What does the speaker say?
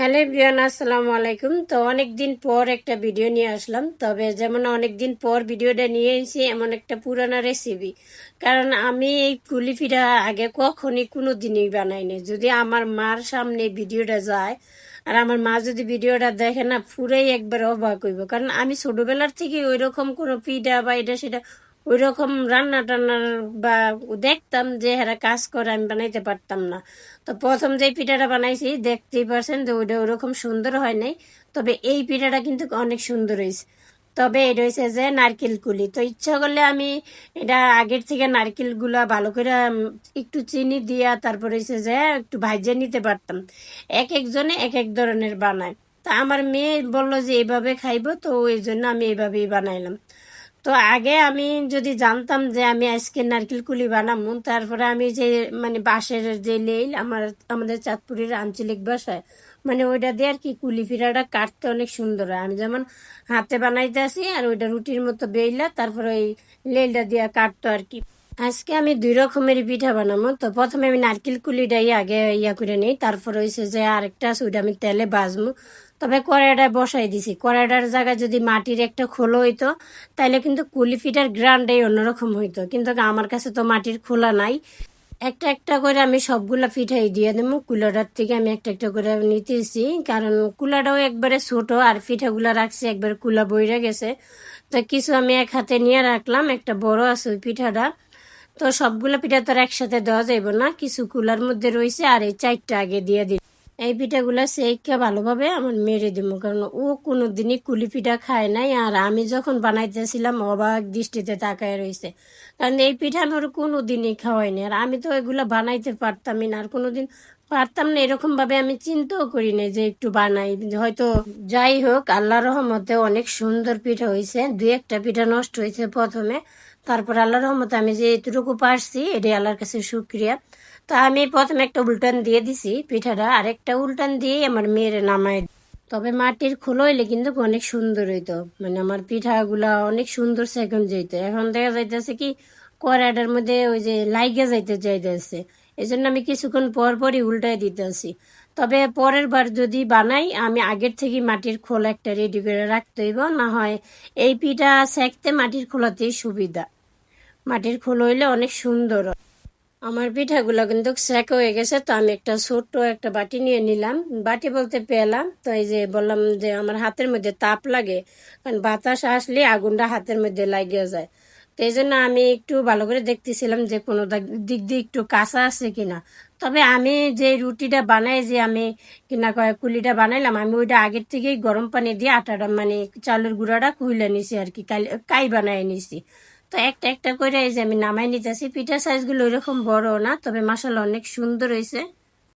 Hello everyone, আসসালামু আলাইকুম। তো অনেকদিন পর একটা ভিডিও নিয়ে আসলাম। তবে যেমন অনেকদিন পর ভিডিওটা নিয়ে এসেছি, এমন একটা পুরানা রেসিপি। কারণ আমি এই কুলিফিটা আগে কখনই কোনো দিনই বানাইনি। যদি আমার মার সামনে ভিডিওটা যায় আর আমার মা যদি ভিডিওটা দেখে না, পুরাই একবার অবাক হইব। কারণ আমি ছোটবেলার থেকে ওই রকম কোনো পিঠা বা এটা সেটা ওই রকম রান্না টান্নার বা দেখতাম যে এরা কাজ করে, আমি বানাইতে পারতাম না। তো প্রথম যে পিঠাটা বানাইছি দেখতেই পারছেন যে ওইটা ওরকম সুন্দর হয় নাই। তবে এই পিঠাটা কিন্তু অনেক সুন্দর হয়েছে। তবে এটা হয়েছে যে নারকেল কুলি। তো ইচ্ছা করলে আমি এটা আগের থেকে নারকেল গুলা ভালো করে একটু চিনি দিয়া তারপরে হয়েছে যে একটু ভাইজে নিতে পারতাম। এক একজনে এক এক ধরনের বানায়। তা আমার মেয়ে বললো যে এইভাবে খাইবো, তো ওই জন্য আমি এইভাবেই বানাইলাম। তো আগে আমি যদি জানতাম যে আমি আজকে নারকেল কুলি বানাবো, তারপরে আমি যে মানে বাঁশের যে লেইল আমাদের চাঁদপুরের আঞ্চলিক ভাষায় মানে ওইটা দিয়ে আর কি কুলি ফিরাটা কাটতে অনেক সুন্দর হয়। আমি যেমন হাতে বানাইতে আসি আর ওইটা রুটির মতো বেইলা তারপরে ওই লেইলটা দিয়ে কাটতো আর কি। আজকে আমি দুই রকমের পিঠা বানাবো। তো প্রথমে আমি নারকেল কুলিটাই আগে করে নিই, তারপর হয়েছে যে আরেকটা আছে ওইটা আমি তেলে ভাজবো। তবে কড়াইটা বসাই দিছি। কড়াইটার জায়গায় যদি মাটির একটা খোলো হইতো তাইলে কিন্তু কুলি পিঠার গ্রান্ডটাই অন্যরকম হইতো, কিন্তু আমার কাছে তো মাটির খোলা নাই। একটা একটা করে আমি সবগুলা পিঠাই দিয়ে দেবো। কুলাটার থেকে আমি একটা একটা করে নিতেছি, কারণ কুলাটাও একবারে ছোট আর পিঠাগুলা রাখছি একবার কুলা বইরা গেছে। তো কিছু আমি এক হাতে নিয়ে রাখলাম, একটা বড় আছে ওই পিঠাটা। তো সবগুলো পিঠা তো আর একসাথে দেওয়া যাইব না, কিছু কুলার মধ্যে রয়েছে আর এই চারটা আগে দিয়ে দিই। এই পিঠাগুলা সেইকে ভালোভাবে আমার মেরে দিব, কারণ ও কোনোদিনই কুলি পিঠা খায় নাই। আর আমি যখন বানাইতেছিলাম অবাক দৃষ্টিতে তাকায় রয়েছে, কারণ এই পিঠা আমি ওর কোনোদিনই খাওয়াইনি। আর আমি তো এগুলা বানাইতে পারতামই না, আর কোনোদিন পারতাম না এরকম ভাবে আমি চিন্তাও করি নাই যে একটু বানাই হয়তো। যাই হোক, আল্লাহর রহমতে অনেক সুন্দর পিঠা হয়েছে। দুই একটা পিঠা নষ্ট হয়েছে প্রথমে, তারপর আল্লাহর রহমতে আমি যে এতটুকু পারছি এটাই আল্লাহর কাছে শুক্রিয়া। তো আমি প্রথমে একটা উল্টান দিয়ে দিছি পিঠাটা, আরেকটা উল্টান দিয়েই আমার মেয়ের নামাই। তবে মাটির খোলা হইলে কিন্তু অনেক সুন্দর হইতো, মানে আমার পিঠাগুলা অনেক সুন্দর সেকেন্ড যেত। এখন দেখা যাইতেছে কি কড়াইটার মধ্যে ওই যে লাইগে যাইতেছে। এই জন্য আমি কিছুক্ষণ পর পরই উল্টাই দিতেছি। তবে পরের বার যদি বানাই আমি আগের থেকে মাটির খোলা একটা রেডি করে রাখতে হইব, না হয় এই পিঠা সেকতে মাটির খোলাতেই সুবিধা। মাটির খোলা হইলে অনেক সুন্দর হয়। আমার পিঠাগুলো কিন্তু সেক হয়ে গেছে। তো আমি একটা ছোট্ট একটা বাটি নিয়ে নিলাম, বাটি বলতে পেলাম। তো এই যে বললাম যে আমার হাতের মধ্যে তাপ লাগে, কারণ বাতাস আসলে আগুনটা হাতের মধ্যে লাগিয়ে যায়। তো এই জন্য আমি একটু ভালো করে দেখতেছিলাম যে কোনো দিক দিয়ে একটু কাঁচা আছে কিনা। তবে আমি যে রুটিটা বানাই, যে আমি কিনা কয় কুলিটা বানাইলাম, আমি ওইটা আগের থেকেই গরম পানি দিয়ে আটাটা মানে চালের গুঁড়াটা কুইলে নিছি আর কি, কাই বানাই নিছি। তো একটা একটা করে এই যে আমি নামাই নিতেছি। পিঠার সাইজগুলো ওইরকম বড় না, তবে মাসাল্লাহ অনেক সুন্দর হয়েছে।